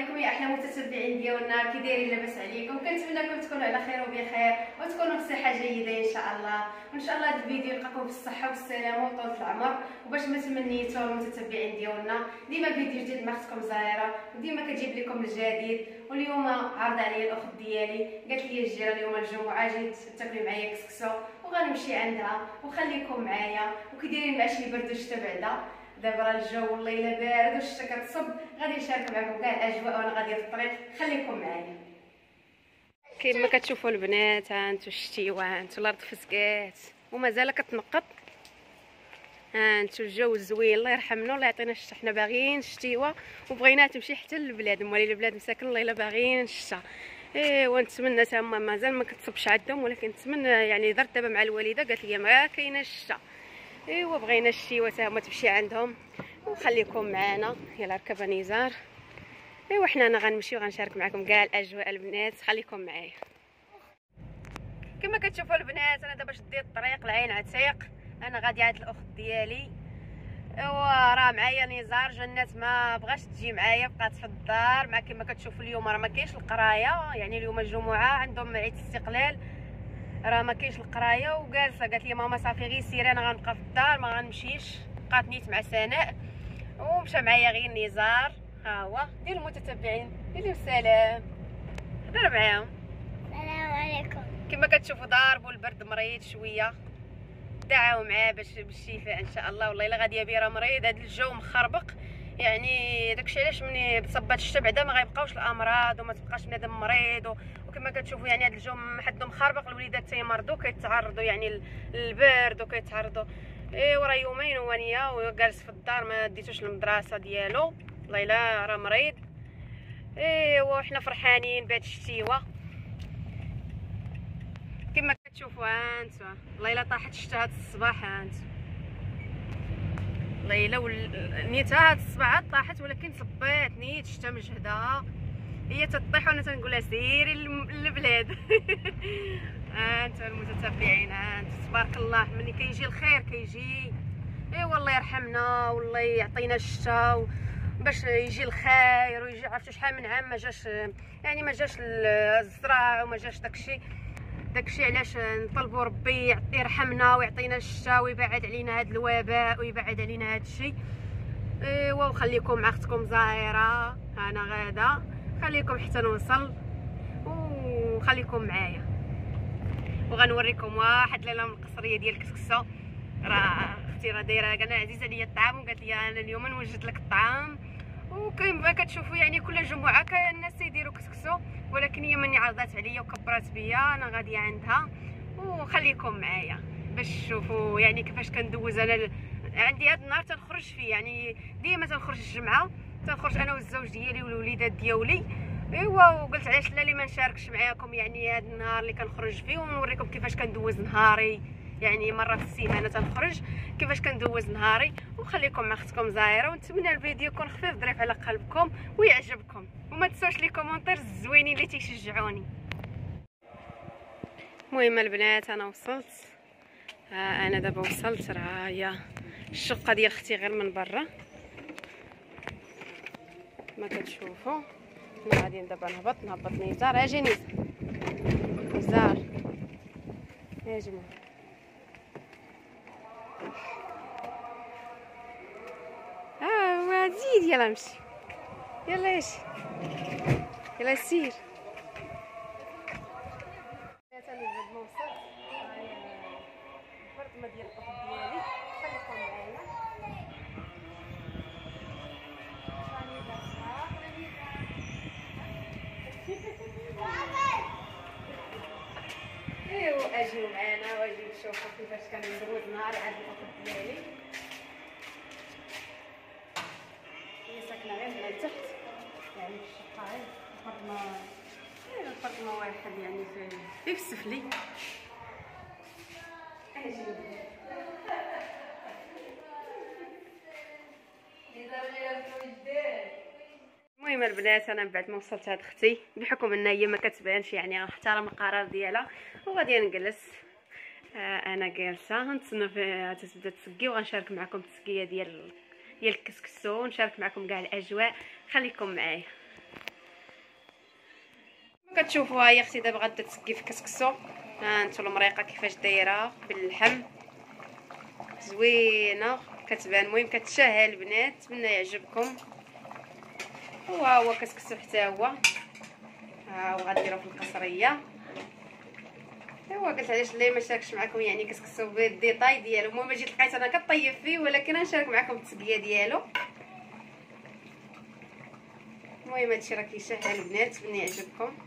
عليكم يا احلى متتبعين ديالنا، كي دايرين؟ لاباس عليكم؟ كنتمنىكم تكونوا على خير وبخير وتكونوا بصحه جيده ان شاء الله. وان شاء الله هذا الفيديو يلقاكم بالصحه والسلامه وطول العمر. وباش ما تمنيتوا المتتبعين ديالنا ديما فيديو جديد مع اختكم زهيره وديما كتجيب لكم الجديد. واليوم عرض عليا الاخت ديالي، قالت لي الجيره اليوم الجمعه جيت تاكلي معايا كسكسو وغنمشي عندها وخليكم معايا. وكي دايرين مع شي برد وشتا بعدا؟ دابا راه الجو والله الا بارد والشتا كتصب. غادي نشارك معكم كاع الاجواء وانا غاديه في الطريق، خليكم معايا. كيما كتشوفوا البنات، ها انتو الشتيوه، ها انتو الارض فسكات ومازال كتنقط. ها انتو الجو زوين، الله يرحمنا والله يعطينا الشتا. حنا باغيين الشتيوه وبغيناها تمشي حتى للبلاد، موالي البلاد مساكن الله الا باغيين الشتا. ايوا نتمنى تا هما مازال ما كتصبش عندهم، ولكن نتمنى يعني درت دابا مع الوالده قالت لي ما كاينه الشتا. ايوا بغينا الشتيوه تا هما تمشي عندهم وخليكم معنا. يلا ركب نزار. ايوا حنا انا غنمشي وغنشارك معكم كاع الاجواء البنات، خليكم معايا. كما كتشوفوا البنات انا دابا شديت الطريق لعين عتيق، انا غاديه عند الاخت ديالي. ايوا راه معايا نزار. جنات ما بغاش تجي معايا، بقات في الدار. مع كما كتشوفوا اليوم راه ما كاينش القرايه، يعني اليوم الجمعه عندهم عيد الاستقلال، راه ما كاينش القرايه. وجالسه قالت لي ماما صافي غير سيري انا غنبقى في الدار ما غنمشيش. بقات نيت مع سناء ومشى معايا غير نزار. ها هو ديال المتتبعين، دير لهم السلام، هضر معاهم. السلام عليكم. كما كتشوفوا ضاربوا البرد، مريض شويه، دعاو معاه بالشفاء ان شاء الله. والله الا غاديه بيه راه مريض، هذا الجو مخربق، يعني داكشي علاش ملي تصبات الشتا بعدا ما غيبقاوش الامراض وما تبقاش بنادم مريض. وكما كتشوفوا يعني هذا الجو حدو مخربق، الوليدات تيمرضوا كيتعرضوا يعني للبرد وكيتعرضوا. ايوا راه يومين وانيه وجالس في الدار ما ديتوش المدرسه ديالو، والله الا راه مريض. ايوا حنا فرحانين بهاد الشتيوه. كما كتشوفوا ها انتو والله الا طاحت الشتا هاد الصباح. ها انتو والله الا نيتها هاد الصباح طاحت، ولكن صبات نيت الشتا مجهده. هي تطيح وانا تنقولها سيري للبلاد. ها انتو المتتبعين، ها انتو تبارك الله ملي كيجي الخير كيجي. ايوا الله يرحمنا والله يعطينا الشتا باش يجي الخير ويجي. عرفتوا شحال من عام ما جاش، يعني ما جاش الزرع وما جاش داكشي علاش نطلبوا ربي يرحمنا ويعطينا الشتا ويبعد علينا هذا الوباء ويبعد علينا هذا الشيء. ايوا وخليكم مع اختكم زهيره، انا غاده. خليكم حتى نوصل وخليكم معايا، وغنوريكم واحد ليله من القصريه ديال الكسكسو. راه اختي راه دايره كاع عزيز عليا الطعام، وقالت لي انا اليوم نوجد لك الطعام. وكما كتشوفوا يعني كل جمعه كاين الناس يديروا كسكسو، ولكن هي مني عرضات عليا وكبرات بيا انا غاديه عندها. وخليكم معايا باش تشوفوا يعني كيفاش كندوز انا. عندي هذا النهار تنخرج فيه، يعني ديما تنخرج الجمعه، تنخرج انا والزوج ديالي والوليدات ديالي. ايوا وقلت علاش لا لي ما نشاركش معاكم يعني هذا النهار اللي كنخرج فيه، ونوريكم كيفاش كندوز نهاري. يعني مره في السيمانه تنخرج كيفاش كندوز نهاري. وخليكم مع اختكم زهيره، ونتمنى الفيديو يكون خفيف ظريف على قلبكم ويعجبكم. وما تنسوش لي كومونتير الزوينين اللي تيشجعوني. المهم البنات انا وصلت. انا دابا وصلت، راه هي الشقه ديال اختي غير من برا ما كتشوفوا. حنا غاديين دابا نهبط نزار. اجي نزار اجي زيد. يلا امشي، يلا اجي، يلا سير. انا بعد ما وصلت الفرطمه ديال الاخت ديالي. خليكم معايا. ايوا اجيو معانا واجيو نشوفوا كيفاش كندوز نهاري عند الاخت ديالي. هي ساكنه غير من تحت، يعني في الشقه غير الفرطمه واحد يعني في السفلي. المهم البنات انا من بعد ما وصلت عند اختي، بحكم ان هي ما كتبانش يعني غنحترم القرار ديالها وغادي نجلس. انا جالسه نتسنى فيها تبدا تسقي، وغنشارك معكم التسقيه ديال الكسكسو، ونشارك معكم كاع الاجواء. خليكم معايا. كتشوفوا هي اختي دابا غادا تسقي في كسكسو. ها انتم المريقه كيفاش دايره باللحم زوينه كتبان. المهم كتشهى البنات، نتمنى يعجبكم. هو كسكسو حتى هو. ها وغاديروا في القصريه. قلت علاش لا ما شاركش معكم يعني كسكسو بالديطاي ديالو. المهم جيت لقيت انا كطيب فيه، ولكن غنشارك معكم التسقيه ديالو. المهم هادشي راه كيشهى البنات، نتمنى يعجبكم.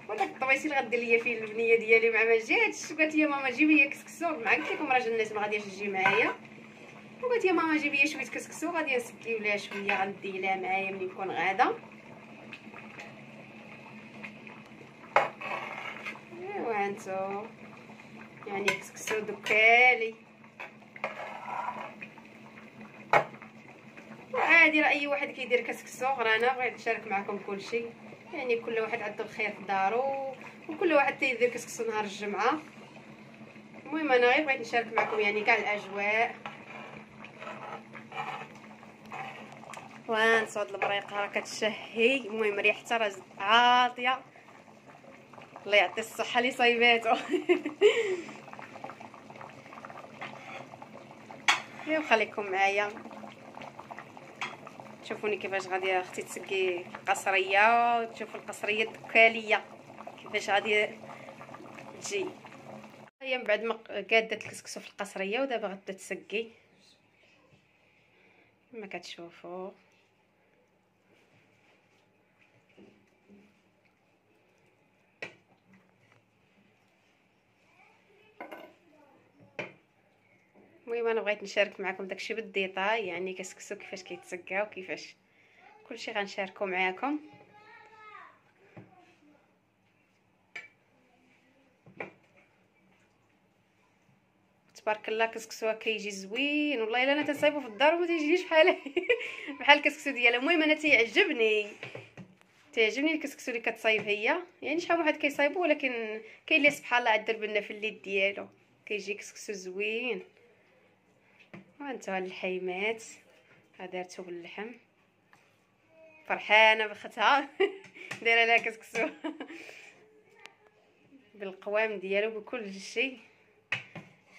وداك الطويسي اللي غدير ليا فيه البنيه ديالي مع ما جاتش، قالت لي ماما جيبي لي كسكسو. مع قلت لكم راه الناس ما غاديش تجي معايا، وقالت لي ماما جيبي لي شويه كسكسو غادي نسقيو لها شويه، غندي لها معايا ملي نكون غادا. ايوا انتو يعني كسكسو دكالي عادي. راه اي واحد كيدير كسكسو. رانا بغيت نشارك معكم كلشي، يعني كل واحد عنده الخير في دارو، وكل واحد تيدير كسكسو نهار الجمعه. المهم انا غير بغيت نشارك معكم يعني كاع الاجواء. وانتو هاد المريقه راه كتشهي. المهم ريحتها راه عاطيه. الله يعطي الصحه اللي صايباتو. ايوا خليكم معايا شوفوني كيفاش غادي اختي تسقي القصريه، وتشوفوا القصريه الدكاليه كيفاش غادي تجي. هي من بعد ما قادت الكسكسو في القصريه ودابا غادا تسقي كما كتشوفوا. المهم انا بغيت نشارك معكم داكشي بالديطاي، يعني كسكسو كيفاش كيتسقى وكيفاش كلشي غنشاركو معاكم. تبارك الله كسكسو كيجي زوين والله. الا انا تنصايبو في الدار وما تيجينيش بحال بحال الكسكسو ديالها. المهم انا تعجبني الكسكسو اللي كتصايب هي. يعني شحال من واحد كيصايبو، ولكن كاين اللي سبحان الله عاد دربلنا في اليد ديالو كيجي كسكسو زوين. وانتو الحيمات ها دارتو باللحم، فرحانه بختها. دايره لها كسكسو بالقوام ديالو بكل شيء.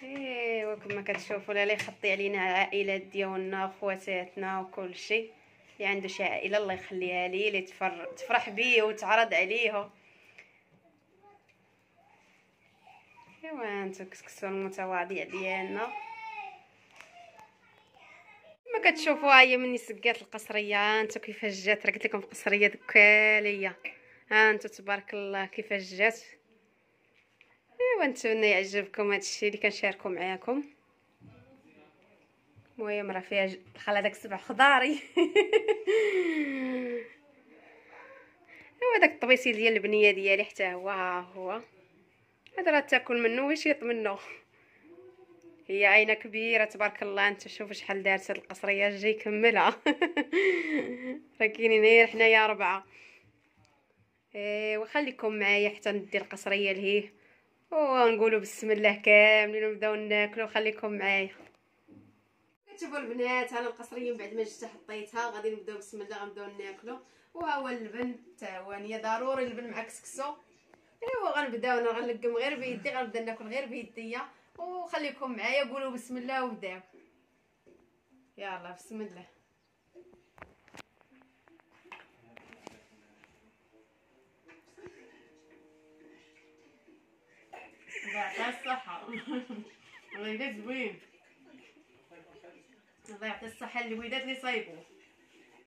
ايوا كما كتشوفوا لا يخطي علينا العائلات ديالنا وخواتاتنا وكل شيء. اللي عنده شي عائله الله يخليها ليه، اللي تفرح بيه وتعرض عليه. ايوا انتو كسكسو المتواضع ديالنا كما كتشوفوا. هي مني سقات القصريه انتو كيفاش جات. راه قلت لكم القصريه دكاليه. ها انتو تبارك الله كيفاش جات. ايوا نتمنى يعجبكم هادشي اللي كنشاركو معاكم. المهم راه فيها بحال هذاك السبع خضاري. ايوا داك الطبيسيل ديال البنيه ديالي حتى هو ها هو. هذا راه تاكل منه ويشيط منه. هي عينه كبيره تبارك الله. انت شوفوا شحال دارت هاد القصريه. جاي كملها. راه كاينين غير حنايا 4. وخليكم معايا حتى ندي القصريه لهيه ونقولوا بسم الله كاملين ونبداو ناكلوا. خليكم معايا. كتشوفوا البنات انا القصريه من بعد ما جيت حطيتها غادي نبداو بسم الله غنبداو ناكلوا. وها هو اللبن تا هو ضروري اللبن مع كسكسو. ايوا غنبداو انا غنلقم غير بيدي، غنبدا ناكل غير بيديا. وخليكم معايا قولوا بسم الله وبداو. يلا بسم الله. الله يعطيها الصحة. والله زوين. الله يعطي الصحة للوليدات اللي صايبوه.